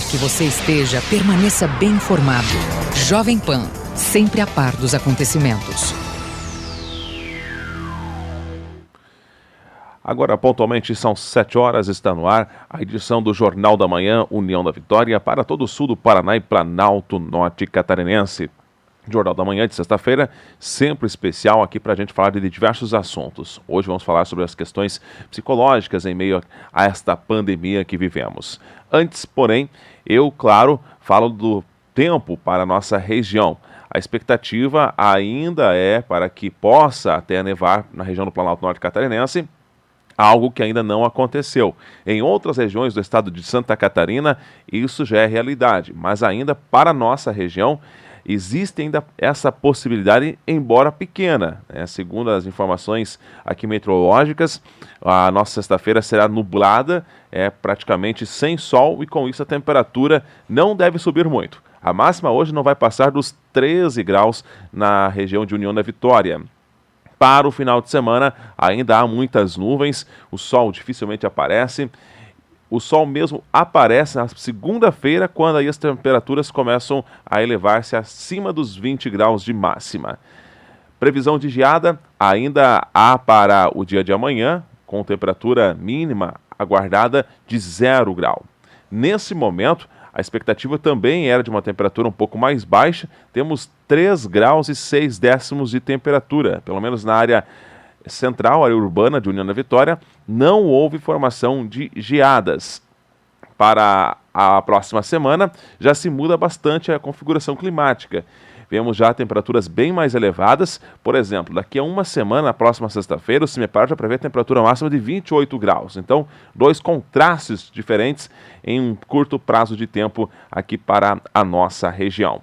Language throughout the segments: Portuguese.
que você esteja, permaneça bem informado. Jovem Pan, sempre a par dos acontecimentos. Agora, pontualmente, são 7 horas, está no ar a edição do Jornal da Manhã, União da Vitória, para todo o sul do Paraná e Planalto Norte Catarinense. Jornal da Manhã de sexta-feira, sempre especial aqui para a gente falar de diversos assuntos. Hoje vamos falar sobre as questões psicológicas em meio a esta pandemia que vivemos. Antes, porém, eu, claro, falo do tempo para a nossa região. A expectativa ainda é para que possa até nevar na região do Planalto Norte Catarinense, algo que ainda não aconteceu. Em outras regiões do estado de Santa Catarina, isso já é realidade, mas ainda para a nossa região, existe ainda essa possibilidade, embora pequena, né? Segundo as informações aqui meteorológicas, a nossa sexta-feira será nublada, praticamente sem sol, e com isso a temperatura não deve subir muito. A máxima hoje não vai passar dos 13 graus na região de União da Vitória. Para o final de semana, ainda há muitas nuvens, o sol dificilmente aparece. O sol mesmo aparece na segunda-feira, quando aí as temperaturas começam a elevar-se acima dos 20 graus de máxima. Previsão de geada ainda há para o dia de amanhã, com temperatura mínima aguardada de 0 grau. Nesse momento, a expectativa também era de uma temperatura um pouco mais baixa. Temos 3 graus e 6 décimos de temperatura, pelo menos na área central, área urbana de União da Vitória. Não houve formação de geadas. Para a próxima semana, já se muda bastante a configuração climática. Vemos já temperaturas bem mais elevadas. Por exemplo, daqui a uma semana, na próxima sexta-feira, o CIMEPAR já prevê a temperatura máxima de 28 graus. Então, 2 contrastes diferentes em um curto prazo de tempo aqui para a nossa região.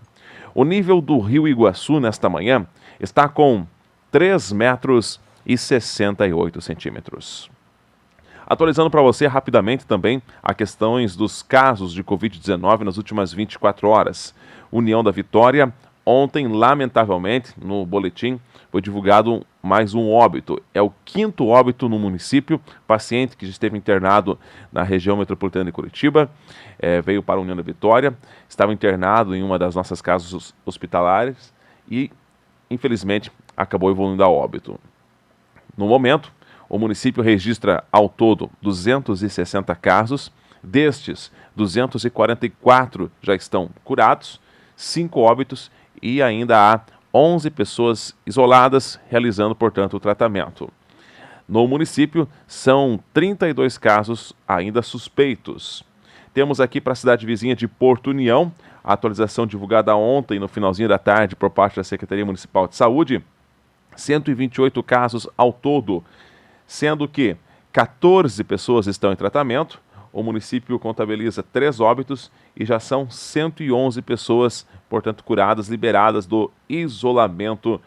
O nível do Rio Iguaçu nesta manhã está com 3 metros e 68 centímetros. Atualizando para você rapidamente também as questões dos casos de Covid-19 nas últimas 24 horas. União da Vitória, ontem, lamentavelmente, no boletim, foi divulgado mais um óbito. É o 5º óbito no município, paciente que esteve internado na região metropolitana de Curitiba, veio para a União da Vitória, estava internado em uma das nossas casas hospitalares e, infelizmente, acabou evoluindo a óbito. No momento, o município registra ao todo 260 casos, destes 244 já estão curados, 5 óbitos e ainda há 11 pessoas isoladas realizando, portanto, o tratamento. No município, são 32 casos ainda suspeitos. Temos aqui para a cidade vizinha de Porto União, a atualização divulgada ontem, no finalzinho da tarde, por parte da Secretaria Municipal de Saúde, 128 casos ao todo, sendo que 14 pessoas estão em tratamento. O município contabiliza 3 óbitos e já são 111 pessoas, portanto, curadas, liberadas do isolamento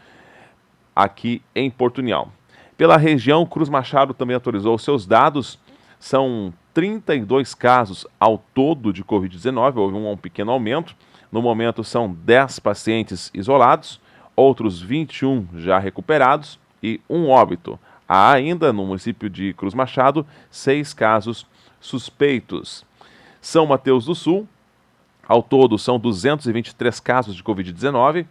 aqui em Porto União. Pela região, Cruz Machado também atualizou seus dados. São 32 casos ao todo de Covid-19, houve um pequeno aumento. No momento, são 10 pacientes isolados, outros 21 já recuperados e 1 óbito. Há ainda, no município de Cruz Machado, 6 casos suspeitos. São Mateus do Sul, ao todo são 223 casos de Covid-19,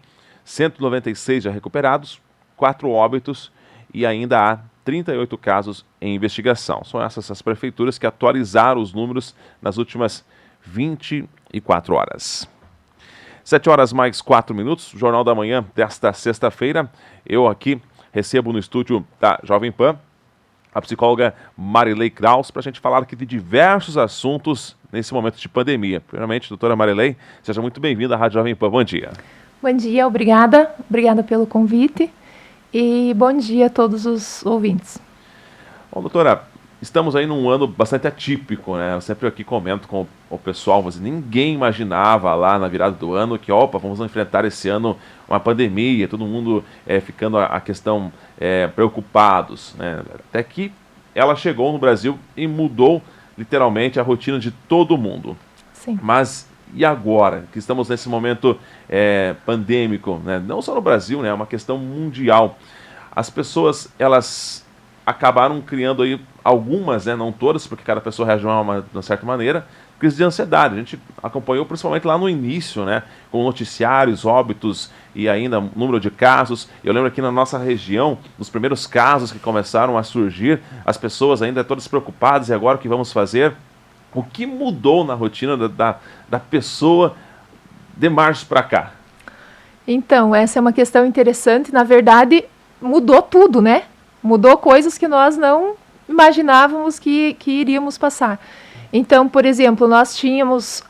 196 já recuperados, 4 óbitos e ainda há 38 casos em investigação. São essas as prefeituras que atualizaram os números nas últimas 24 horas. 7 horas mais 4 minutos, Jornal da Manhã desta sexta-feira. Eu aqui recebo no estúdio da Jovem Pan a psicóloga Marilei Kraus, para a gente falar aqui de diversos assuntos nesse momento de pandemia. Primeiramente, doutora Marilei, seja muito bem-vinda à Rádio Jovem Pan. Bom dia. Bom dia, obrigada. Obrigada pelo convite e bom dia a todos os ouvintes. Bom, doutora, estamos aí num ano bastante atípico, né? Eu sempre aqui comento com o pessoal, mas ninguém imaginava lá na virada do ano que, vamos enfrentar esse ano uma pandemia, todo mundo ficando a questão preocupados, né? Até que ela chegou no Brasil e mudou literalmente a rotina de todo mundo. Sim. Mas e agora, que estamos nesse momento pandêmico, né? Não só no Brasil, né? É uma questão mundial. As pessoas, elas acabaram criando aí algumas, né? Não todas, porque cada pessoa reage de uma certa maneira, crise de ansiedade. A gente acompanhou principalmente lá no início, né, com noticiários, óbitos e ainda número de casos. Eu lembro aqui na nossa região, nos primeiros casos que começaram a surgir, as pessoas ainda todas preocupadas, e agora o que vamos fazer? O que mudou na rotina da pessoa de março para cá? Então, essa é uma questão interessante. Na verdade, mudou tudo, né? Mudou coisas que nós não imaginávamos que iríamos passar. Então, por exemplo, nós tínhamos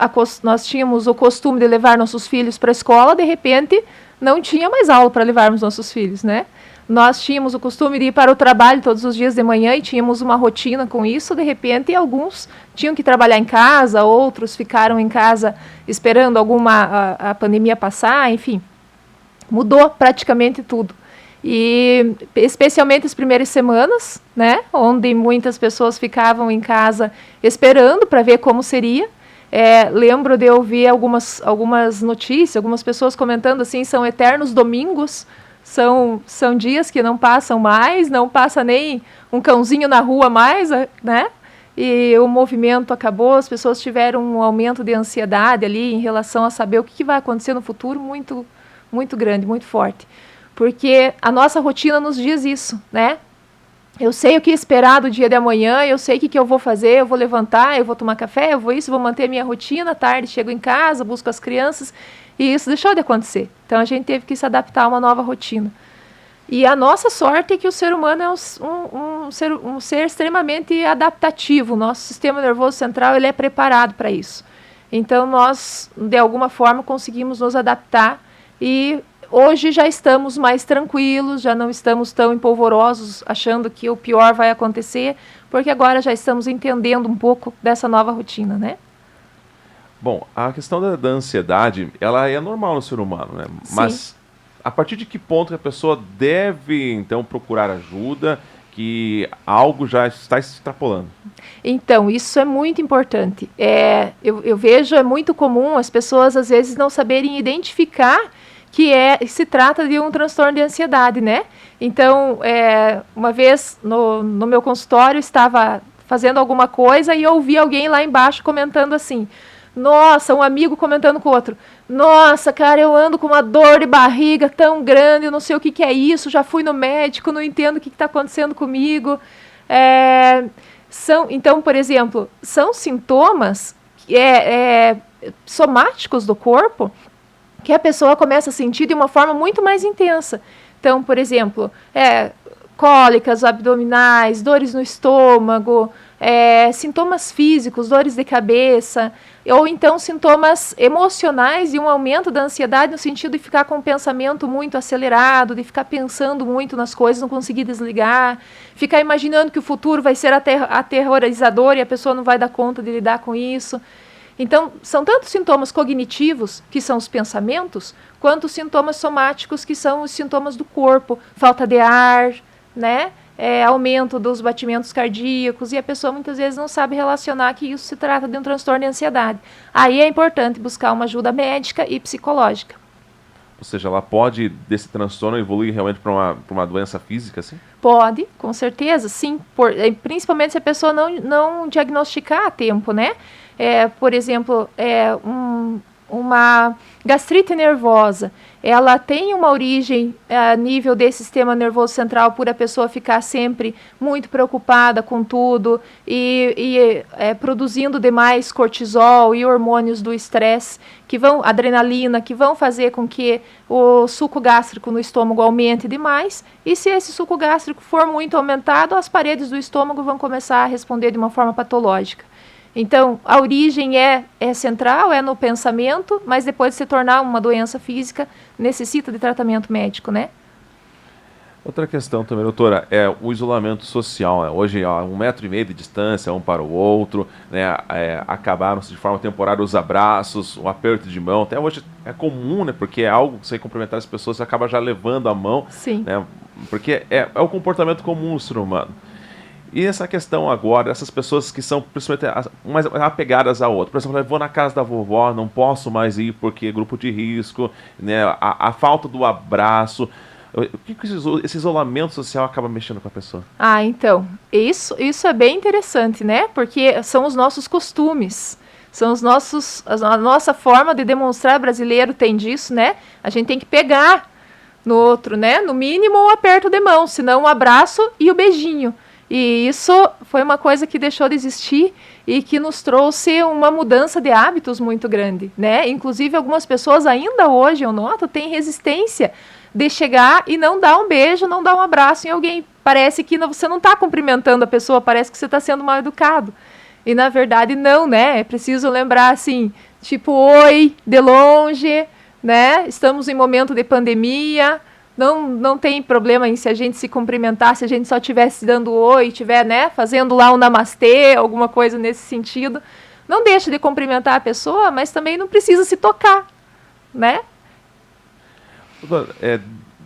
o costume de levar nossos filhos para a escola, de repente não tinha mais aula para levarmos nossos filhos, né? Nós tínhamos o costume de ir para o trabalho todos os dias de manhã e tínhamos uma rotina com isso, de repente alguns tinham que trabalhar em casa, outros ficaram em casa esperando a pandemia passar, enfim, mudou praticamente tudo. E especialmente as primeiras semanas, né, onde muitas pessoas ficavam em casa esperando para ver como seria. Lembro de ouvir algumas notícias, algumas pessoas comentando assim, são eternos domingos, são dias que não passam mais, não passa nem um cãozinho na rua mais, né? E o movimento acabou, as pessoas tiveram um aumento de ansiedade ali em relação a saber o que vai acontecer no futuro muito, muito grande, muito forte. Porque a nossa rotina nos diz isso, né? Eu sei o que esperar do dia de amanhã, eu sei o que eu vou fazer, eu vou levantar, eu vou tomar café, eu vou isso, vou manter a minha rotina, à tarde chego em casa, busco as crianças, e isso deixou de acontecer. Então a gente teve que se adaptar a uma nova rotina. E a nossa sorte é que o ser humano é um ser extremamente adaptativo, nosso sistema nervoso central ele é preparado para isso. Então nós, de alguma forma, conseguimos nos adaptar e hoje já estamos mais tranquilos, já não estamos tão empolvorosos, achando que o pior vai acontecer, porque agora já estamos entendendo um pouco dessa nova rotina, né? Bom, a questão da ansiedade, ela é normal no ser humano, né? Sim. Mas a partir de que ponto que a pessoa deve, então, procurar ajuda, que algo já está se extrapolando? Então, isso é muito importante. Eu vejo, é muito comum as pessoas, às vezes, não saberem identificar que se trata de um transtorno de ansiedade, né? Então, uma vez no meu consultório, estava fazendo alguma coisa e eu ouvi alguém lá embaixo comentando assim, nossa, um amigo comentando com o outro, nossa, cara, eu ando com uma dor de barriga tão grande, eu não sei o que é isso, já fui no médico, não entendo o que está acontecendo comigo. Então, por exemplo, são sintomas somáticos do corpo que a pessoa começa a sentir de uma forma muito mais intensa. Então, por exemplo, cólicas abdominais, dores no estômago, sintomas físicos, dores de cabeça, ou então sintomas emocionais e um aumento da ansiedade no sentido de ficar com o pensamento muito acelerado, de ficar pensando muito nas coisas, não conseguir desligar, ficar imaginando que o futuro vai ser aterrorizador e a pessoa não vai dar conta de lidar com isso. Então, são tanto sintomas cognitivos, que são os pensamentos, quanto os sintomas somáticos, que são os sintomas do corpo, falta de ar, né? Aumento dos batimentos cardíacos, e a pessoa muitas vezes não sabe relacionar que isso se trata de um transtorno de ansiedade. Aí é importante buscar uma ajuda médica e psicológica. Ou seja, ela pode, desse transtorno, evoluir realmente para uma doença física, assim? Pode, com certeza, sim. Principalmente se a pessoa não diagnosticar a tempo, né? Por exemplo, uma gastrite nervosa, ela tem uma origem a nível desse sistema nervoso central por a pessoa ficar sempre muito preocupada com tudo e produzindo demais cortisol e hormônios do estresse, adrenalina, que vão fazer com que o suco gástrico no estômago aumente demais, e se esse suco gástrico for muito aumentado, as paredes do estômago vão começar a responder de uma forma patológica. Então, a origem é central, é no pensamento, mas depois de se tornar uma doença física, necessita de tratamento médico, né? Outra questão também, doutora, é o isolamento social, né? Hoje, 1,5 metro de distância um para o outro, né? Acabaram-se de forma temporária os abraços, o aperto de mão. Até hoje é comum, né? Porque é algo que você cumprimentar as pessoas, você acaba já levando a mão. Sim. Né? Porque é o comportamento comum do ser humano. E essa questão agora, essas pessoas que são principalmente mais apegadas a outra. Por exemplo, eu vou na casa da vovó, não posso mais ir porque é grupo de risco, né? A falta do abraço. O que esse isolamento social acaba mexendo com a pessoa? Então, isso é bem interessante, né? Porque são os nossos costumes. São a nossa forma de demonstrar brasileiro tem disso, né? A gente tem que pegar no outro, né? No mínimo um aperto de mão, senão um abraço e o beijinho. E isso foi uma coisa que deixou de existir e que nos trouxe uma mudança de hábitos muito grande, né? Inclusive, algumas pessoas ainda hoje, eu noto, têm resistência de chegar e não dar um beijo, não dar um abraço em alguém. Parece que você não está cumprimentando a pessoa, parece que você está sendo mal educado. E, na verdade, não, né? É preciso lembrar, assim, tipo, oi, de longe, né? Estamos em momento de pandemia. Não tem problema em se a gente se cumprimentar, se a gente só estivesse dando oi, estiver, né, fazendo lá um namastê, alguma coisa nesse sentido. Não deixe de cumprimentar a pessoa, mas também não precisa se tocar, né?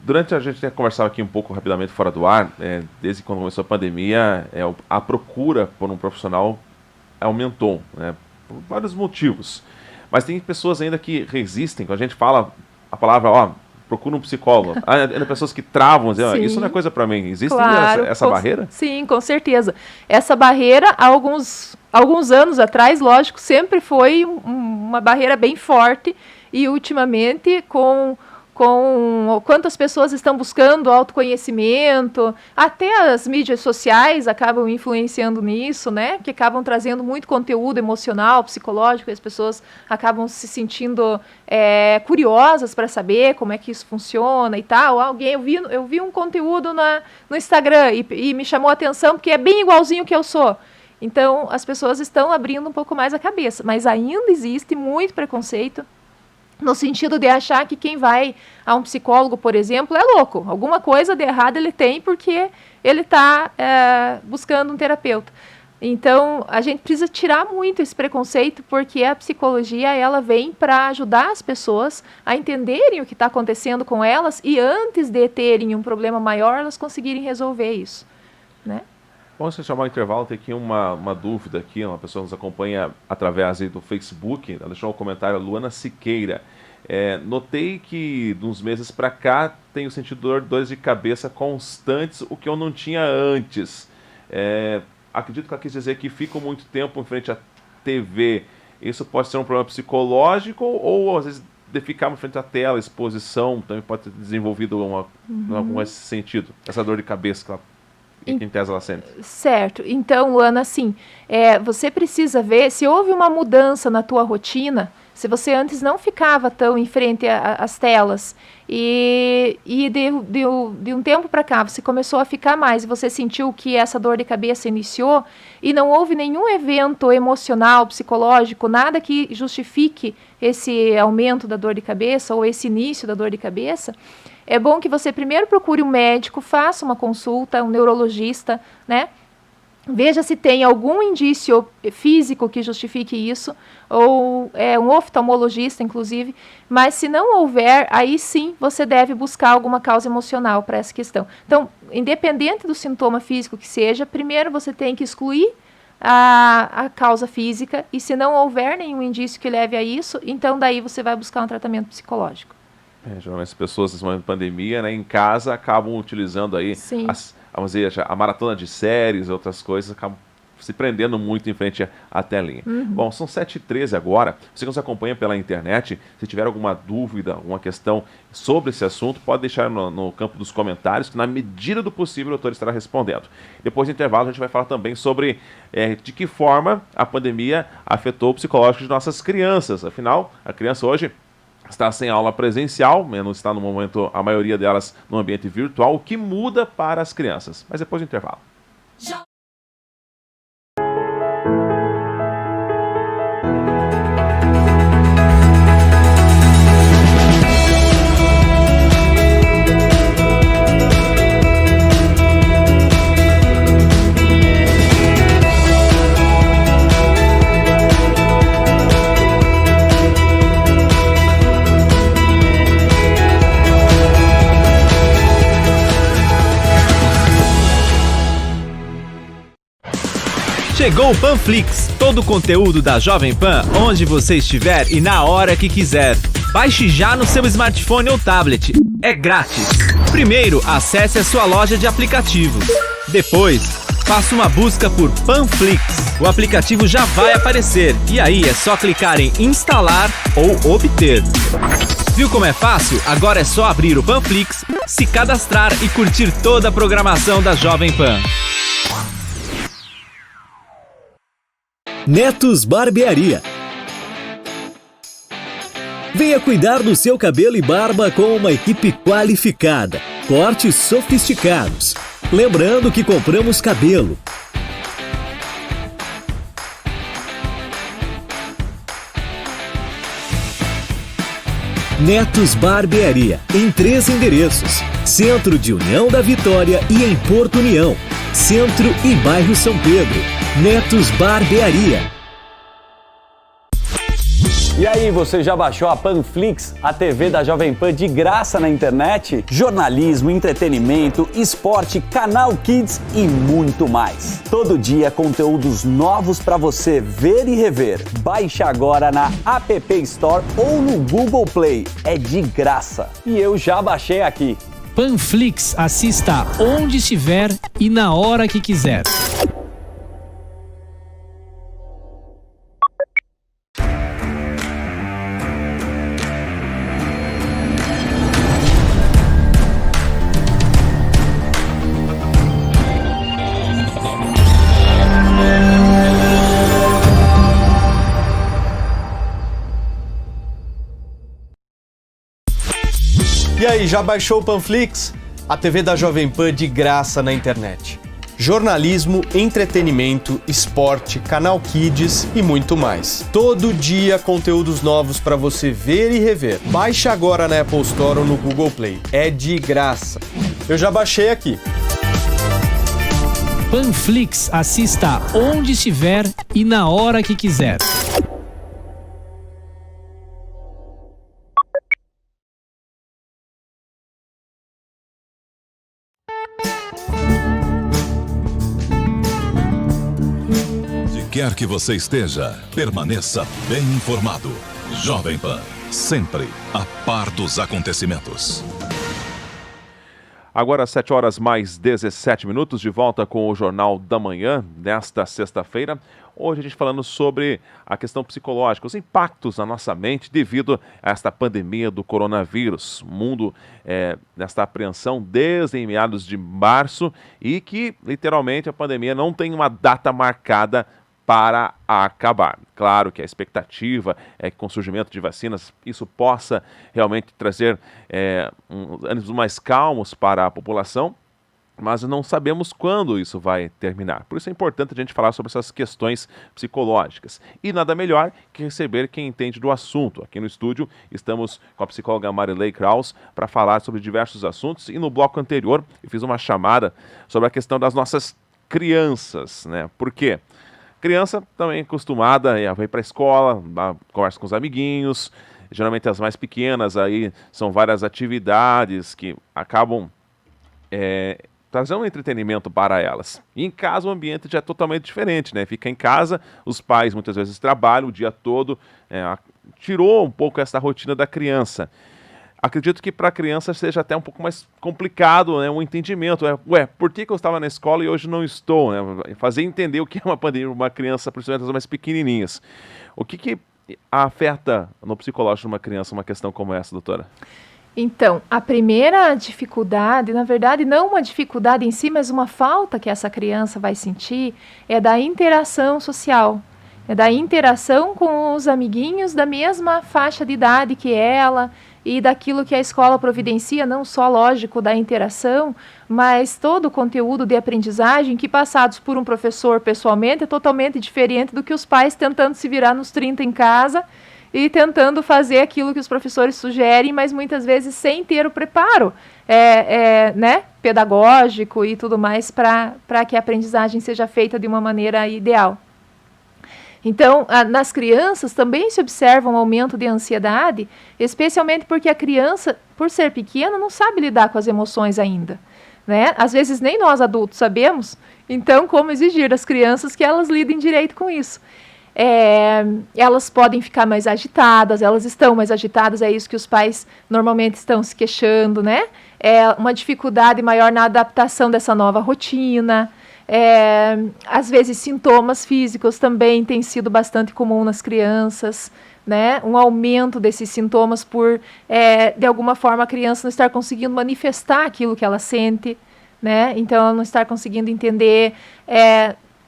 Durante a gente conversava aqui um pouco rapidamente fora do ar, desde quando começou a pandemia, a procura por um profissional aumentou, né, por vários motivos. Mas tem pessoas ainda que resistem, quando a gente fala a palavra, procura um psicólogo. Ainda pessoas que travam, dizem, isso não é coisa para mim. Existe essa barreira? Sim, com certeza. Essa barreira, há alguns anos atrás, lógico, sempre foi uma barreira bem forte. E ultimamente, com quantas pessoas estão buscando autoconhecimento, até as mídias sociais acabam influenciando nisso, né? Que acabam trazendo muito conteúdo emocional, psicológico, e as pessoas acabam se sentindo curiosas para saber como é que isso funciona e tal. Eu vi um conteúdo no Instagram e me chamou a atenção porque é bem igualzinho que eu sou. Então, as pessoas estão abrindo um pouco mais a cabeça, mas ainda existe muito preconceito, no sentido de achar que quem vai a um psicólogo, por exemplo, é louco. Alguma coisa de errado ele tem porque ele está buscando um terapeuta. Então, a gente precisa tirar muito esse preconceito, porque a psicologia ela vem para ajudar as pessoas a entenderem o que está acontecendo com elas e antes de terem um problema maior, elas conseguirem resolver isso, né? Vamos chamar o intervalo, tem aqui uma dúvida aqui, uma pessoa nos acompanha através do Facebook, ela deixou um comentário, Luana Siqueira. Notei que de uns meses para cá tenho sentido dores de cabeça constantes, o que eu não tinha antes. Acredito que ela quis dizer que fico muito tempo em frente à TV. Isso pode ser um problema psicológico ou às vezes de ficar em frente à tela, exposição, também pode ter desenvolvido algum esse sentido, essa dor de cabeça que ela em tese ela sente. Certo. Então, Luana, assim, você precisa ver se houve uma mudança na tua rotina, se você antes não ficava tão em frente às telas e de um tempo para cá você começou a ficar mais e você sentiu que essa dor de cabeça iniciou e não houve nenhum evento emocional, psicológico, nada que justifique esse aumento da dor de cabeça ou esse início da dor de cabeça, é bom que você primeiro procure um médico, faça uma consulta, um neurologista, né? Veja se tem algum indício físico que justifique isso, ou um oftalmologista, inclusive. Mas se não houver, aí sim você deve buscar alguma causa emocional para essa questão. Então, independente do sintoma físico que seja, primeiro você tem que excluir a causa física, e se não houver nenhum indício que leve a isso, então daí você vai buscar um tratamento psicológico. Geralmente as pessoas, nesse momento de pandemia, né, em casa, acabam utilizando aí vamos dizer, a maratona de séries, outras coisas, acabam se prendendo muito em frente à telinha. Bom, são 7h13 agora. Você que nos acompanha pela internet, se tiver alguma dúvida, alguma questão sobre esse assunto, pode deixar no campo dos comentários, que na medida do possível o doutor estará respondendo. Depois do intervalo, a gente vai falar também sobre de que forma a pandemia afetou o psicológico de nossas crianças. Afinal, a criança hoje está sem aula presencial, não está no momento, a maioria delas no ambiente virtual, o que muda para as crianças. Mas depois do intervalo. Chegou o Panflix, todo o conteúdo da Jovem Pan, onde você estiver e na hora que quiser. Baixe já no seu smartphone ou tablet. É grátis. Primeiro, acesse a sua loja de aplicativos. Depois, Faça uma busca por Panflix. O aplicativo já vai aparecer e aí é só clicar em instalar ou obter. Viu como é fácil? Agora é só abrir o Panflix, se cadastrar e curtir toda a programação da Jovem Pan. Netos Barbearia. Venha cuidar do seu cabelo e barba com uma equipe qualificada, cortes sofisticados. Lembrando que compramos cabelo. Netos Barbearia, em 3 endereços: Centro de União da Vitória e em Porto União, Centro e Bairro São Pedro. Netos Barbearia. E aí, você já baixou a Panflix, a TV da Jovem Pan de graça na internet? Jornalismo, entretenimento, esporte, canal Kids e muito mais. Todo dia conteúdos novos para você ver e rever. Baixe agora na App Store ou no Google Play. É de graça. E eu já baixei aqui. Panflix, assista onde estiver e na hora que quiser. E aí, já baixou o Panflix? A TV da Jovem Pan de graça na internet. Jornalismo, entretenimento, esporte, canal Kids e muito mais. Todo dia conteúdos novos para você ver e rever. Baixe agora na Apple Store ou no Google Play. É de graça. Eu já baixei aqui. Panflix, assista onde estiver e na hora que quiser. Quer que você esteja, permaneça bem informado. Jovem Pan, sempre a par dos acontecimentos. Agora 7 horas mais 17 minutos, de volta com o Jornal da Manhã, nesta sexta-feira. Hoje a gente falando sobre a questão psicológica, os impactos na nossa mente devido a esta pandemia do coronavírus. O mundo nesta apreensão desde em meados de março e que, literalmente, a pandemia não tem uma data marcada para acabar. Claro que a expectativa é que com o surgimento de vacinas isso possa realmente trazer ânimos mais calmos para a população, mas não sabemos quando isso vai terminar. Por isso é importante a gente falar sobre essas questões psicológicas. E nada melhor que receber quem entende do assunto. Aqui no estúdio estamos com a psicóloga Marilei Kraus para falar sobre diversos assuntos, e no bloco anterior eu fiz uma chamada sobre a questão das nossas crianças, né? Por quê? Criança também acostumada a ir para a escola, conversa com os amiguinhos, geralmente as mais pequenas aí são várias atividades que acabam trazendo um entretenimento para elas. E em casa o ambiente já é totalmente diferente, né? Fica em casa, os pais muitas vezes trabalham o dia todo, tirou um pouco essa rotina da criança. Acredito que para a criança seja até um pouco mais complicado, né, um entendimento. Por que eu estava na escola e hoje não estou? Né? Fazer entender o que é uma pandemia, uma criança, principalmente as mais pequenininhas. O que afeta no psicológico de uma criança uma questão como essa, doutora? Então, a primeira dificuldade, na verdade não uma dificuldade em si, mas uma falta que essa criança vai sentir, é da interação social. É da interação com os amiguinhos da mesma faixa de idade que ela, e daquilo que a escola providencia, não só, lógico, da interação, mas todo o conteúdo de aprendizagem que, passados por um professor pessoalmente, é totalmente diferente do que os pais tentando se virar nos 30 em casa e tentando fazer aquilo que os professores sugerem, mas muitas vezes sem ter o preparo né, pedagógico e tudo mais para que a aprendizagem seja feita de uma maneira ideal. Então, nas crianças também se observa um aumento de ansiedade, especialmente porque a criança, por ser pequena, não sabe lidar com as emoções ainda, né? Às vezes nem nós adultos sabemos, então como exigir das crianças que elas lidem direito com isso? Elas podem ficar mais agitadas, elas estão mais agitadas, é isso que os pais normalmente estão se queixando, né? Uma dificuldade maior na adaptação dessa nova rotina, Às vezes sintomas físicos também têm sido bastante comum nas crianças, né? Um aumento desses sintomas por, de alguma forma, a criança não estar conseguindo manifestar aquilo que ela sente, né? Então, ela não estar conseguindo entender.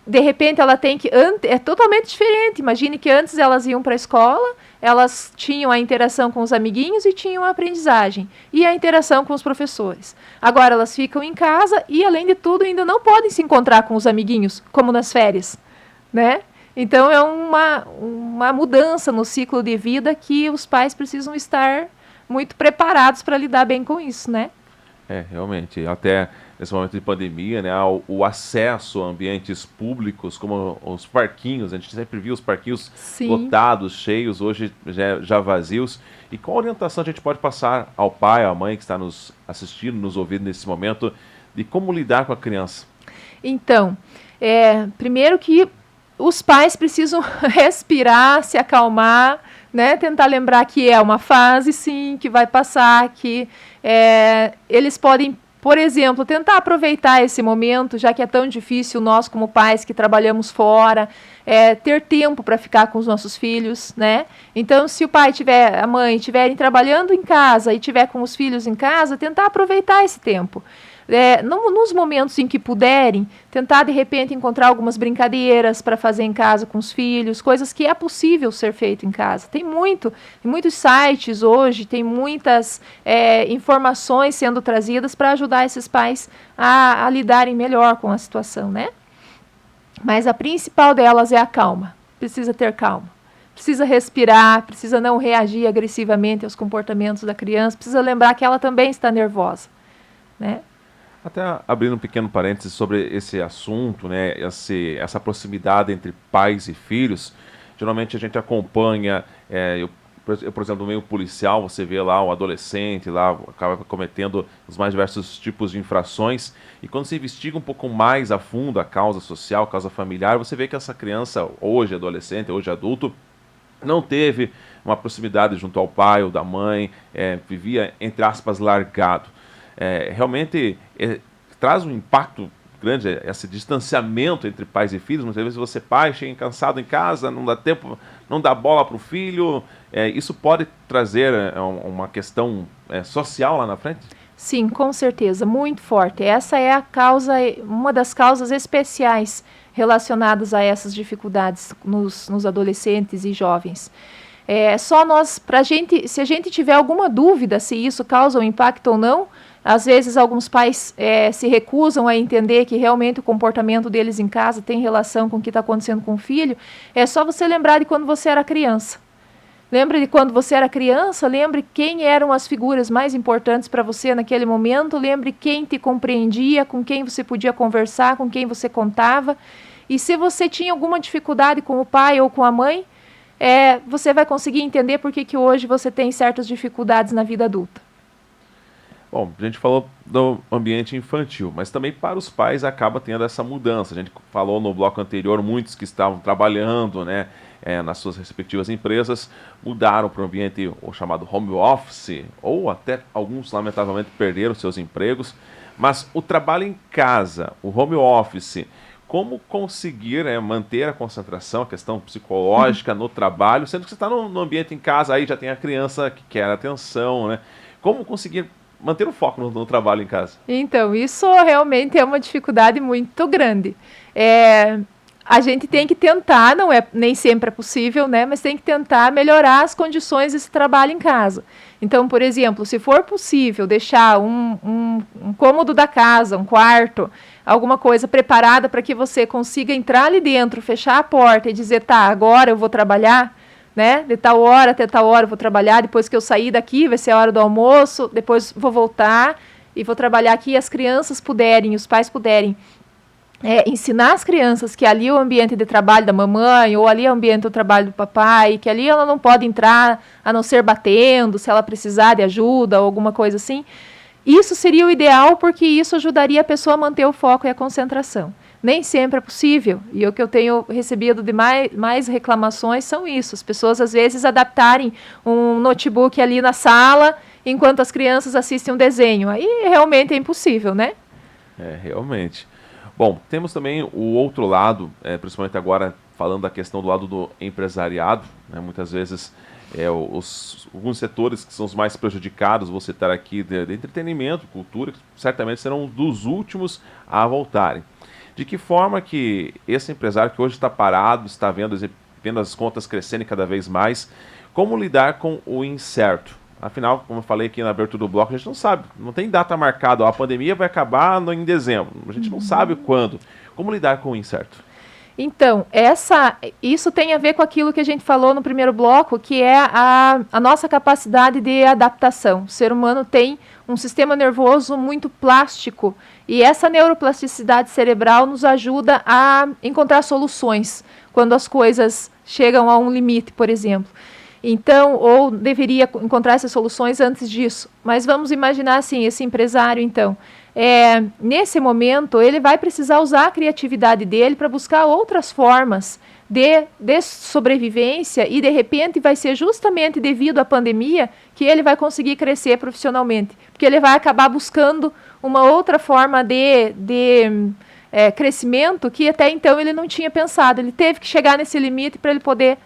De repente, ela tem que... É totalmente diferente. Imagine que antes elas iam para a escola, elas tinham a interação com os amiguinhos e tinham a aprendizagem. E a interação com os professores. Agora, elas ficam em casa e, além de tudo, ainda não podem se encontrar com os amiguinhos, como nas férias, né? Então, é uma mudança no ciclo de vida que os pais precisam estar muito preparados para lidar bem com isso, né? Realmente. Até nesse momento de pandemia, né, o acesso a ambientes públicos, como os parquinhos, a gente sempre viu os parquinhos lotados, cheios, hoje já vazios. E qual orientação a gente pode passar ao pai, à mãe que está nos assistindo, nos ouvindo nesse momento, de como lidar com a criança? Então, primeiro que os pais precisam respirar, se acalmar, né? Tentar lembrar que é uma fase, sim, que vai passar, que eles podem, por exemplo, tentar aproveitar esse momento, já que é tão difícil nós, como pais que trabalhamos fora, ter tempo para ficar com os nossos filhos, né? Então, se o pai a mãe estiverem trabalhando em casa e estiver com os filhos em casa, tentar aproveitar esse tempo. Nos momentos em que puderem, tentar de repente encontrar algumas brincadeiras para fazer em casa com os filhos, coisas que é possível ser feito em casa. Tem muitos sites hoje, tem muitas informações sendo trazidas para ajudar esses pais a lidarem melhor com a situação, né? Mas a principal delas é a calma. Precisa ter calma. Precisa respirar, precisa não reagir agressivamente aos comportamentos da criança, precisa lembrar que ela também está nervosa, né? Até abrindo um pequeno parênteses sobre esse assunto, né, essa proximidade entre pais e filhos, geralmente a gente acompanha, por exemplo, no meio policial, você vê lá o adolescente, lá acaba cometendo os mais diversos tipos de infrações, e quando se investiga um pouco mais a fundo a causa social, a causa familiar, você vê que essa criança, hoje adolescente, hoje adulto, não teve uma proximidade junto ao pai ou da mãe, vivia, entre aspas, largado. Realmente traz um impacto grande esse distanciamento entre pais e filhos. Muitas vezes você, pai, chega cansado em casa, não dá tempo, não dá bola para o filho. Isso pode trazer uma questão social lá na frente? Sim, com certeza, muito forte. Essa é a causa, uma das causas especiais relacionadas a essas dificuldades nos adolescentes e jovens. Só nós, se a gente tiver alguma dúvida se isso causa um impacto ou não, às vezes alguns pais se recusam a entender que realmente o comportamento deles em casa tem relação com o que está acontecendo com o filho. É só você lembrar de quando você era criança. Lembre de quando você era criança, lembre quem eram as figuras mais importantes para você naquele momento, lembre quem te compreendia, com quem você podia conversar, com quem você contava. E se você tinha alguma dificuldade com o pai ou com a mãe, você vai conseguir entender por que hoje você tem certas dificuldades na vida adulta. Bom, a gente falou do ambiente infantil, mas também para os pais acaba tendo essa mudança. A gente falou no bloco anterior, muitos que estavam trabalhando, né, nas suas respectivas empresas, mudaram para o ambiente o chamado home office, ou até alguns, lamentavelmente, perderam seus empregos. Mas o trabalho em casa, o home office, como conseguir manter a concentração, a questão psicológica no trabalho, sendo que você está no ambiente em casa, aí já tem a criança que quer atenção, né? Como conseguir manter o foco no trabalho em casa? Então, isso realmente é uma dificuldade muito grande. A gente tem que tentar, nem sempre é possível, né? Mas tem que tentar melhorar as condições desse trabalho em casa. Então, por exemplo, se for possível deixar um cômodo da casa, um quarto, alguma coisa preparada para que você consiga entrar ali dentro, fechar a porta e dizer, tá, agora eu vou trabalhar, né? De tal hora até tal hora eu vou trabalhar, depois que eu sair daqui vai ser a hora do almoço, depois vou voltar e vou trabalhar aqui, e as crianças puderem, os pais puderem ensinar as crianças que ali é o ambiente de trabalho da mamãe, ou ali é o ambiente do trabalho do papai, que ali ela não pode entrar a não ser batendo, se ela precisar de ajuda ou alguma coisa assim. Isso seria o ideal, porque isso ajudaria a pessoa a manter o foco e a concentração. Nem sempre é possível, e o que eu tenho recebido de mais reclamações são isso, as pessoas às vezes adaptarem um notebook ali na sala, enquanto as crianças assistem um desenho. Aí realmente é impossível, né? Realmente. Bom, temos também o outro lado, principalmente agora falando da questão do lado do empresariado, né? Muitas vezes alguns setores que são os mais prejudicados, vou citar aqui de entretenimento, cultura, que certamente serão dos últimos a voltarem. De que forma que esse empresário que hoje está parado, está vendo as contas crescerem cada vez mais, como lidar com o incerto? Afinal, como eu falei aqui na abertura do bloco, a gente não sabe, não tem data marcada, a pandemia vai acabar em dezembro, a gente não sabe quando. Como lidar com o incerto? Então, isso tem a ver com aquilo que a gente falou no primeiro bloco, que é a nossa capacidade de adaptação. O ser humano tem um sistema nervoso muito plástico e essa neuroplasticidade cerebral nos ajuda a encontrar soluções quando as coisas chegam a um limite, por exemplo. Então, ou deveria encontrar essas soluções antes disso. Mas vamos imaginar assim, esse empresário, então, nesse momento, ele vai precisar usar a criatividade dele para buscar outras formas de sobrevivência e, de repente, vai ser justamente devido à pandemia que ele vai conseguir crescer profissionalmente, porque ele vai acabar buscando uma outra forma de crescimento que até então ele não tinha pensado. Ele teve que chegar nesse limite para ele poder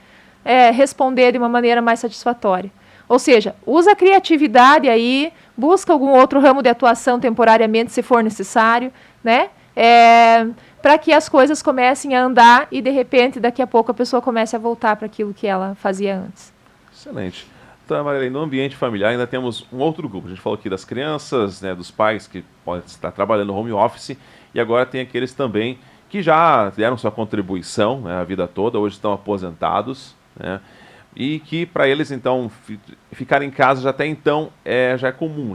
responder de uma maneira mais satisfatória. Ou seja, usa a criatividade aí, busca algum outro ramo de atuação temporariamente, se for necessário, né? Para que as coisas comecem a andar e, de repente, daqui a pouco a pessoa comece a voltar para aquilo que ela fazia antes. Excelente. Então, Marilene, no ambiente familiar ainda temos um outro grupo. A gente falou aqui das crianças, né, dos pais que podem estar trabalhando no home office, e agora tem aqueles também que já deram sua contribuição, né, a vida toda, hoje estão aposentados, né? E que para eles, então, ficar em casa já até então já é comum,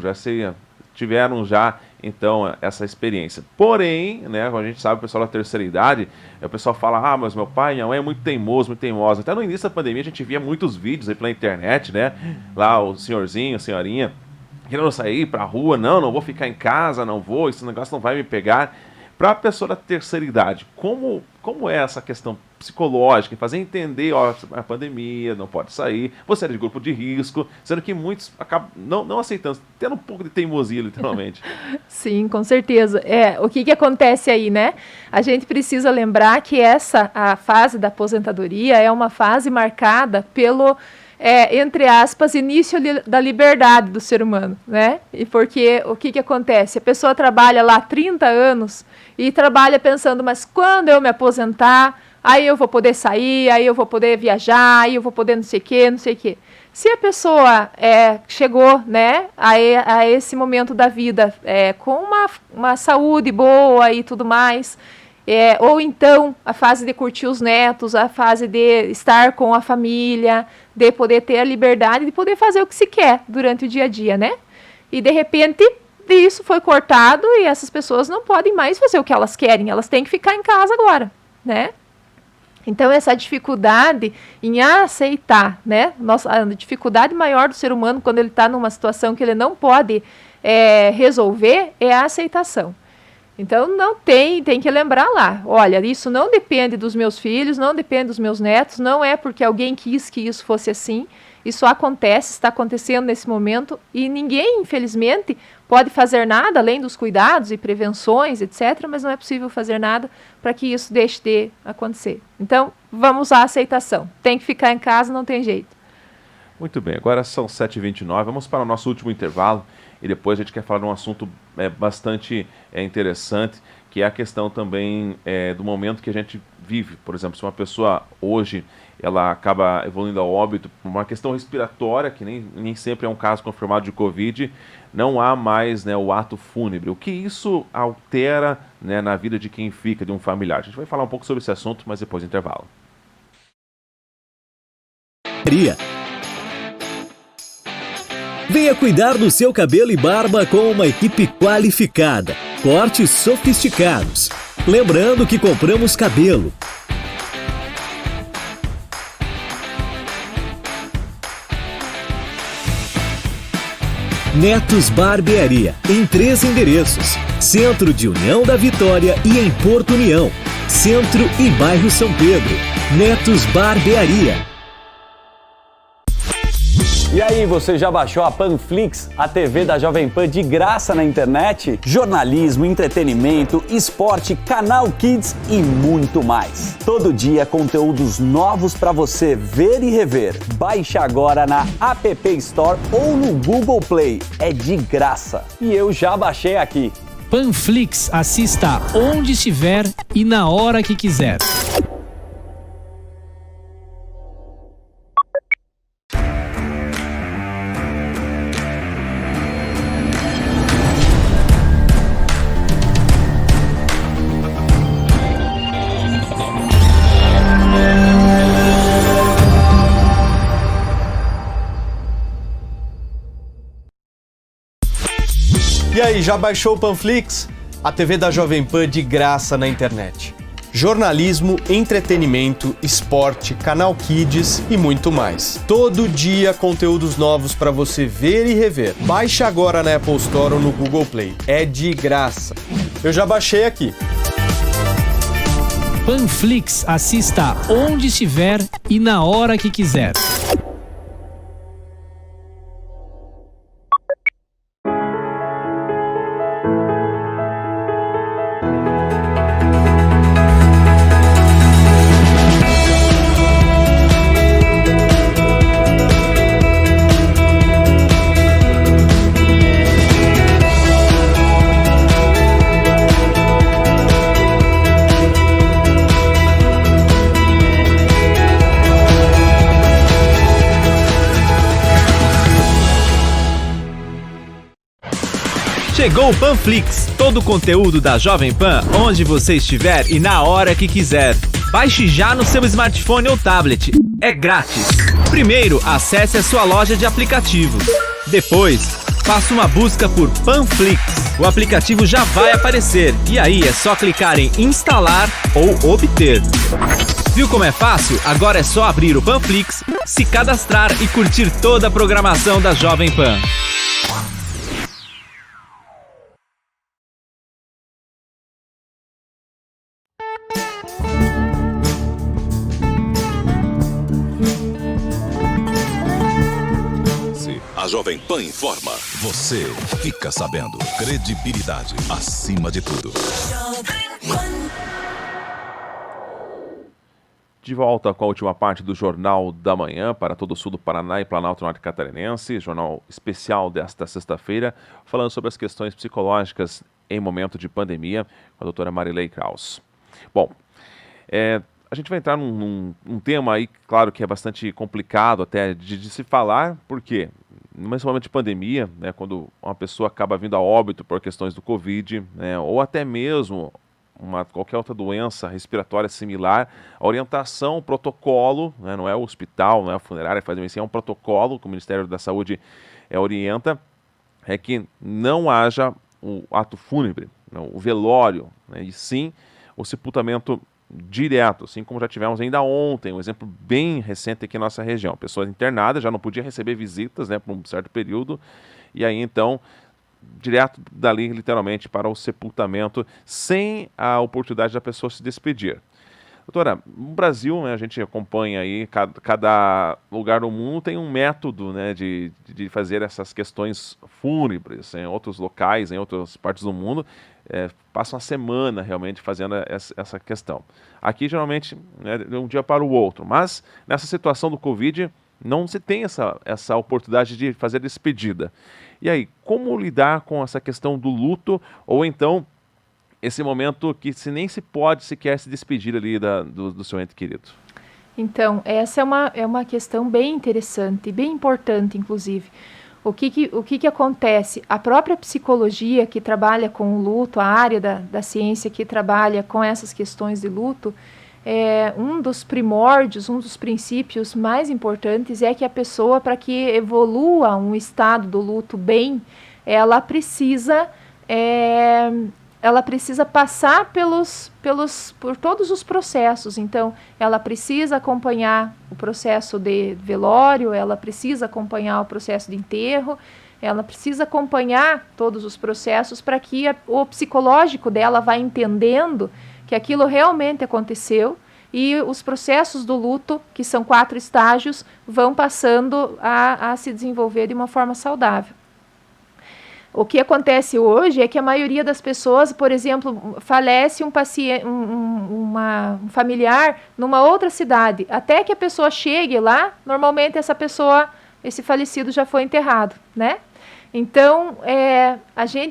tiveram já, então, essa experiência. Porém, né, como a gente sabe, o pessoal da terceira idade, o pessoal fala, mas meu pai e minha mãe é muito teimoso, muito teimosa. Até no início da pandemia a gente via muitos vídeos aí pela internet, né, lá o senhorzinho, a senhorinha, querendo sair pra rua, não vou ficar em casa, não vou, esse negócio não vai me pegar. Para a pessoa da terceira idade, como é essa questão psicológica, fazer entender, a pandemia, não pode sair, você é de grupo de risco, sendo que muitos acabam não aceitando, tendo um pouco de teimosia, literalmente. Sim, com certeza. O que acontece aí, né? A gente precisa lembrar que a fase da aposentadoria é uma fase marcada pelo entre aspas, início da liberdade do ser humano, né? E porque o que acontece? A pessoa trabalha lá 30 anos e trabalha pensando, mas quando eu me aposentar, aí eu vou poder sair, aí eu vou poder viajar, aí eu vou poder não sei o quê. Se a pessoa chegou, né, a esse momento da vida com uma saúde boa e tudo mais, ou então a fase de curtir os netos, a fase de estar com a família, de poder ter a liberdade de poder fazer o que se quer durante o dia a dia, né? E de repente isso foi cortado e essas pessoas não podem mais fazer o que elas querem, elas têm que ficar em casa agora, né? Então essa dificuldade em aceitar, né? A dificuldade maior do ser humano quando ele está numa situação que ele não pode resolver é a aceitação. Então, tem que lembrar lá, olha, isso não depende dos meus filhos, não depende dos meus netos, não é porque alguém quis que isso fosse assim, isso acontece, está acontecendo nesse momento e ninguém, infelizmente, pode fazer nada além dos cuidados e prevenções, etc., mas não é possível fazer nada para que isso deixe de acontecer. Então, vamos à aceitação, tem que ficar em casa, não tem jeito. Muito bem, agora são 7h29, vamos para o nosso último intervalo. E depois a gente quer falar de um assunto bastante interessante, que é a questão também do momento que a gente vive. Por exemplo, se uma pessoa hoje ela acaba evoluindo ao óbito por uma questão respiratória, que nem sempre é um caso confirmado de Covid, não há mais, né, o ato fúnebre. O que isso altera, né, na vida de quem fica, de um familiar? A gente vai falar um pouco sobre esse assunto, mas depois do intervalo. Venha cuidar do seu cabelo e barba com uma equipe qualificada. Cortes sofisticados. Lembrando que compramos cabelo. Netos Barbearia, em 3 endereços. Centro de União da Vitória e em Porto União. Centro e bairro São Pedro. Netos Barbearia. E aí, você já baixou a Panflix, a TV da Jovem Pan de graça na internet? Jornalismo, entretenimento, esporte, canal Kids e muito mais. Todo dia conteúdos novos para você ver e rever. Baixe agora na App Store ou no Google Play. É de graça. E eu já baixei aqui. Panflix, assista onde estiver e na hora que quiser. E aí, já baixou o Panflix? A TV da Jovem Pan de graça na internet. Jornalismo, entretenimento, esporte, canal Kids e muito mais. Todo dia conteúdos novos para você ver e rever. Baixe agora na Apple Store ou no Google Play. É de graça. Eu já baixei aqui. Panflix, assista onde estiver e na hora que quiser. Chegou o Panflix, todo o conteúdo da Jovem Pan, onde você estiver e na hora que quiser. Baixe já no seu smartphone ou tablet. É grátis. Primeiro, acesse a sua loja de aplicativos. Depois, faça uma busca por Panflix. O aplicativo já vai aparecer e aí é só clicar em instalar ou obter. Viu como é fácil? Agora é só abrir o Panflix, se cadastrar e curtir toda a programação da Jovem Pan. A Jovem Pan informa. Você fica sabendo. Credibilidade acima de tudo. De volta com a última parte do Jornal da Manhã para todo o sul do Paraná e Planalto Norte Catarinense, jornal especial desta sexta-feira, falando sobre as questões psicológicas em momento de pandemia, com a doutora Marilei Kraus. Bom, a gente vai entrar num tema aí, claro que é bastante complicado até de se falar, por quê? Nesse momento de pandemia, né, quando uma pessoa acaba vindo a óbito por questões do Covid, né, ou até mesmo qualquer outra doença respiratória similar, a orientação, o protocolo, né, não é o hospital, não é a funerária que faz isso, é um protocolo que o Ministério da Saúde orienta, é que não haja o ato fúnebre, não, o velório, né, e sim o sepultamento direto, assim como já tivemos ainda ontem, um exemplo bem recente aqui na nossa região. Pessoas internadas já não podiam receber visitas, né, por um certo período, e aí então, direto dali, literalmente, para o sepultamento, sem a oportunidade da pessoa se despedir. Doutora, no Brasil, né, a gente acompanha aí, cada lugar do mundo tem um método, né, de fazer essas questões fúnebres. Em outros locais, em outras partes do mundo, passa uma semana realmente fazendo essa questão. Aqui, geralmente, né, de um dia para o outro. Mas, nessa situação do Covid, não se tem essa oportunidade de fazer despedida. E aí, como lidar com essa questão do luto, ou então esse momento que nem se pode sequer se despedir ali do seu ente querido? Então, essa é uma questão bem interessante, bem importante, inclusive. O que acontece? A própria psicologia que trabalha com o luto, a área da ciência que trabalha com essas questões de luto, um dos primórdios, um dos princípios mais importantes é que a pessoa, para que evolua um estado do luto bem, ela precisa passar por todos os processos. Então, ela precisa acompanhar o processo de velório, ela precisa acompanhar o processo de enterro, ela precisa acompanhar todos os processos para que o psicológico dela vá entendendo que aquilo realmente aconteceu e os processos do luto, que são 4 estágios, vão passando a se desenvolver de uma forma saudável. O que acontece hoje é que a maioria das pessoas, por exemplo, falece um familiar numa outra cidade. Até que a pessoa chegue lá, normalmente esse falecido já foi enterrado, né? Então,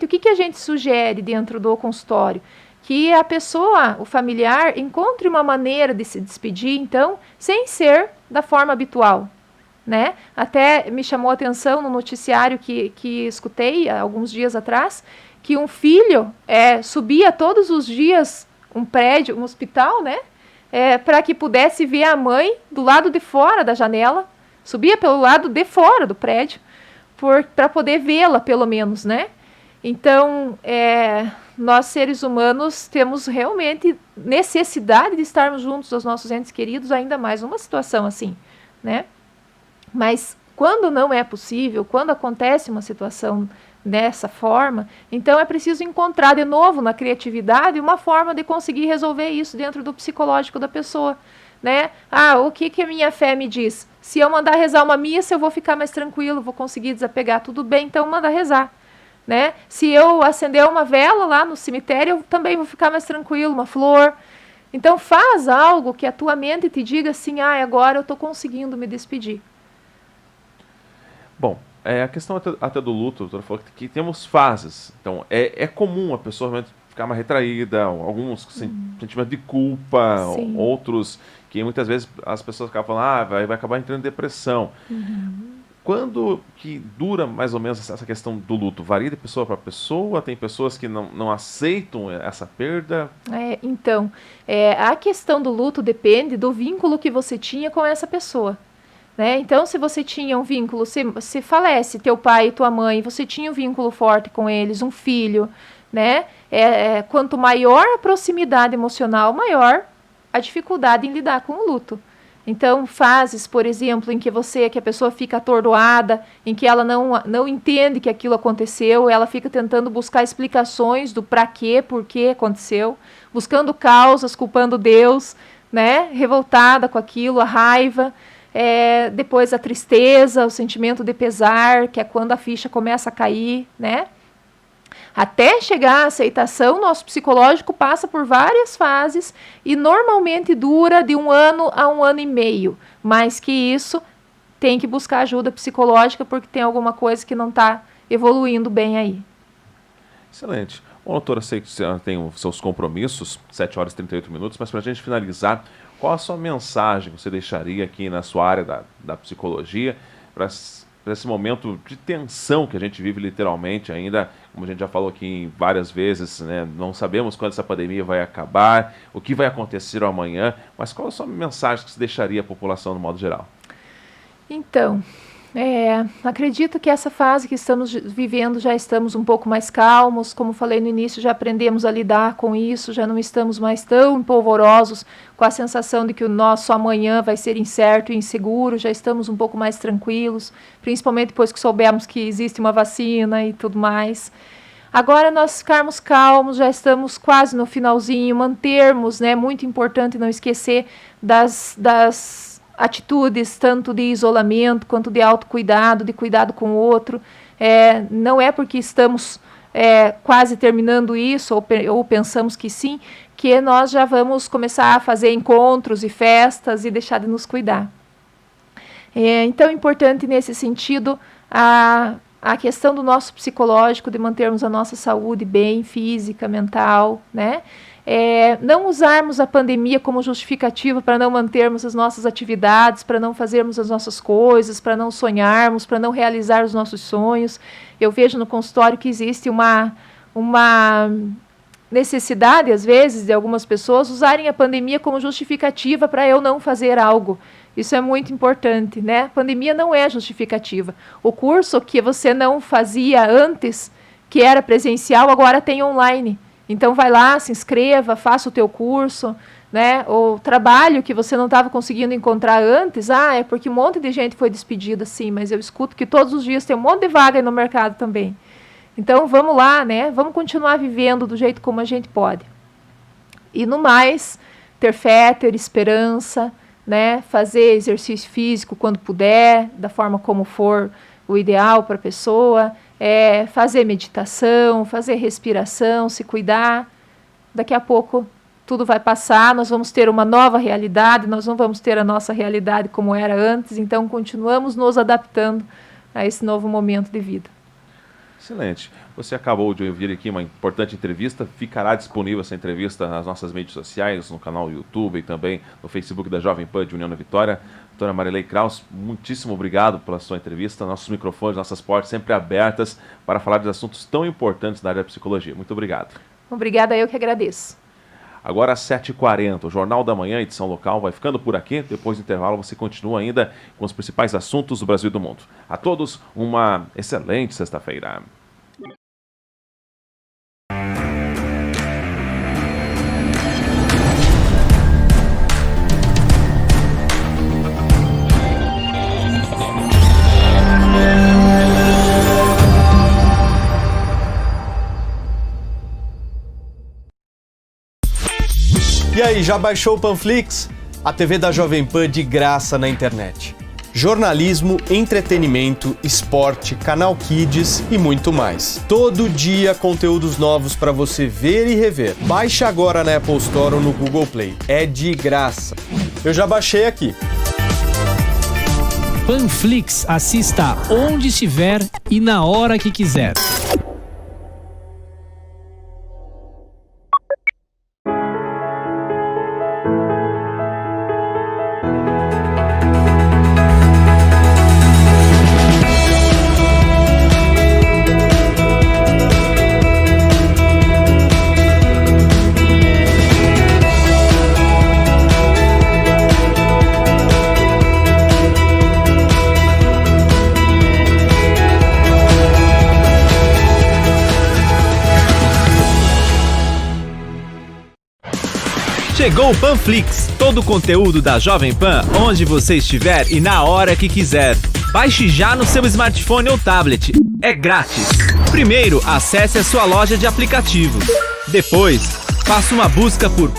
o que a gente sugere dentro do consultório? Que a pessoa, o familiar, encontre uma maneira de se despedir, então, sem ser da forma habitual, né? Até me chamou a atenção no noticiário que escutei há alguns dias atrás, que um filho subia todos os dias um prédio, um hospital, né? Para que pudesse ver a mãe do lado de fora da janela, subia pelo lado de fora do prédio, para poder vê-la, pelo menos, né? Então, nós seres humanos temos realmente necessidade de estarmos juntos aos nossos entes queridos, ainda mais numa situação assim, né? Mas quando não é possível, quando acontece uma situação dessa forma, então é preciso encontrar de novo na criatividade uma forma de conseguir resolver isso dentro do psicológico da pessoa, né? O que a minha fé me diz? Se eu mandar rezar uma missa, eu vou ficar mais tranquilo, vou conseguir desapegar, tudo bem, então manda rezar, né? Se eu acender uma vela lá no cemitério, eu também vou ficar mais tranquilo, uma flor. Então faz algo que a tua mente te diga assim, agora eu estou conseguindo me despedir. Bom, a questão até do luto, a doutora falou que temos fases. Então, é comum a pessoa realmente ficar mais retraída, alguns sentimentos de culpa, outros que muitas vezes as pessoas acabam falando, vai acabar entrando em depressão. Quando que dura mais ou menos essa questão do luto? Varia de pessoa para pessoa? Tem pessoas que não aceitam essa perda? Então, a questão do luto depende do vínculo que você tinha com essa pessoa. Né? Então, se você tinha um vínculo, se falece teu pai e tua mãe, você tinha um vínculo forte com eles, um filho, né? Quanto maior a proximidade emocional, maior a dificuldade em lidar com o luto. Então, fases, por exemplo, em que a pessoa fica atordoada, em que ela não entende que aquilo aconteceu, ela fica tentando buscar explicações do por que aconteceu, buscando causas, culpando Deus, né? Revoltada com aquilo, a raiva. Depois a tristeza, o sentimento de pesar, que é quando a ficha começa a cair, né? Até chegar à aceitação, nosso psicológico passa por várias fases e normalmente dura de 1 ano a 1 ano e meio. Mais que isso, tem que buscar ajuda psicológica porque tem alguma coisa que não está evoluindo bem aí. Excelente. Bom, doutora, sei que você tem os seus compromissos, 7 horas e 38 minutos, mas para a gente finalizar, qual a sua mensagem que você deixaria aqui na sua área da psicologia para esse momento de tensão que a gente vive literalmente ainda, como a gente já falou aqui várias vezes, né? Não sabemos quando essa pandemia vai acabar, o que vai acontecer amanhã, mas qual a sua mensagem que você deixaria à população no modo geral? Então, acredito que essa fase que estamos vivendo já estamos um pouco mais calmos, como falei no início, já aprendemos a lidar com isso, já não estamos mais tão empolvorosos com a sensação de que o nosso amanhã vai ser incerto e inseguro, já estamos um pouco mais tranquilos, principalmente depois que soubemos que existe uma vacina e tudo mais. Agora nós ficarmos calmos, já estamos quase no finalzinho, mantermos, né, muito importante não esquecer das atitudes tanto de isolamento quanto de autocuidado, de cuidado com o outro. Não é porque estamos quase terminando isso ou pensamos que sim, que nós já vamos começar a fazer encontros e festas e deixar de nos cuidar. Então é importante nesse sentido a questão do nosso psicológico, de mantermos a nossa saúde bem, física, mental, né? Não usarmos a pandemia como justificativa para não mantermos as nossas atividades, para não fazermos as nossas coisas, para não sonharmos, para não realizar os nossos sonhos. Eu vejo no consultório que existe uma necessidade, às vezes, de algumas pessoas usarem a pandemia como justificativa para eu não fazer algo. Isso é muito importante, né? A pandemia não é justificativa. O curso que você não fazia antes, que era presencial, agora tem online. Então, vai lá, se inscreva, faça o teu curso, né? O trabalho que você não estava conseguindo encontrar antes, é porque um monte de gente foi despedida, sim, mas eu escuto que todos os dias tem um monte de vaga aí no mercado também. Então, vamos lá, né? Vamos continuar vivendo do jeito como a gente pode. E, no mais, ter fé, ter esperança, né? Fazer exercício físico quando puder, da forma como for o ideal para a pessoa, fazer meditação, fazer respiração, se cuidar. Daqui a pouco tudo vai passar, nós vamos ter uma nova realidade, nós não vamos ter a nossa realidade como era antes, então continuamos nos adaptando a esse novo momento de vida. Excelente. Você acabou de ouvir aqui uma importante entrevista. Ficará disponível essa entrevista nas nossas mídias sociais, no canal YouTube e também no Facebook da Jovem Pan de União da Vitória. Doutora Marilei Kraus, muitíssimo obrigado pela sua entrevista. Nossos microfones, nossas portas sempre abertas para falar de assuntos tão importantes da área da psicologia. Muito obrigado. Obrigada, eu que agradeço. Agora às 7h40, o Jornal da Manhã, edição local, vai ficando por aqui. Depois do intervalo você continua ainda com os principais assuntos do Brasil e do mundo. A todos, uma excelente sexta-feira. E aí, já baixou o Panflix? A TV da Jovem Pan de graça na internet. Jornalismo, entretenimento, esporte, canal Kids e muito mais. Todo dia conteúdos novos para você ver e rever. Baixe agora na Apple Store ou no Google Play. É de graça. Eu já baixei aqui. Panflix, assista onde estiver e na hora que quiser. Chegou o Panflix, todo o conteúdo da Jovem Pan, onde você estiver e na hora que quiser. Baixe já no seu smartphone ou tablet. É grátis. Primeiro, acesse a sua loja de aplicativos. Depois, faça uma busca por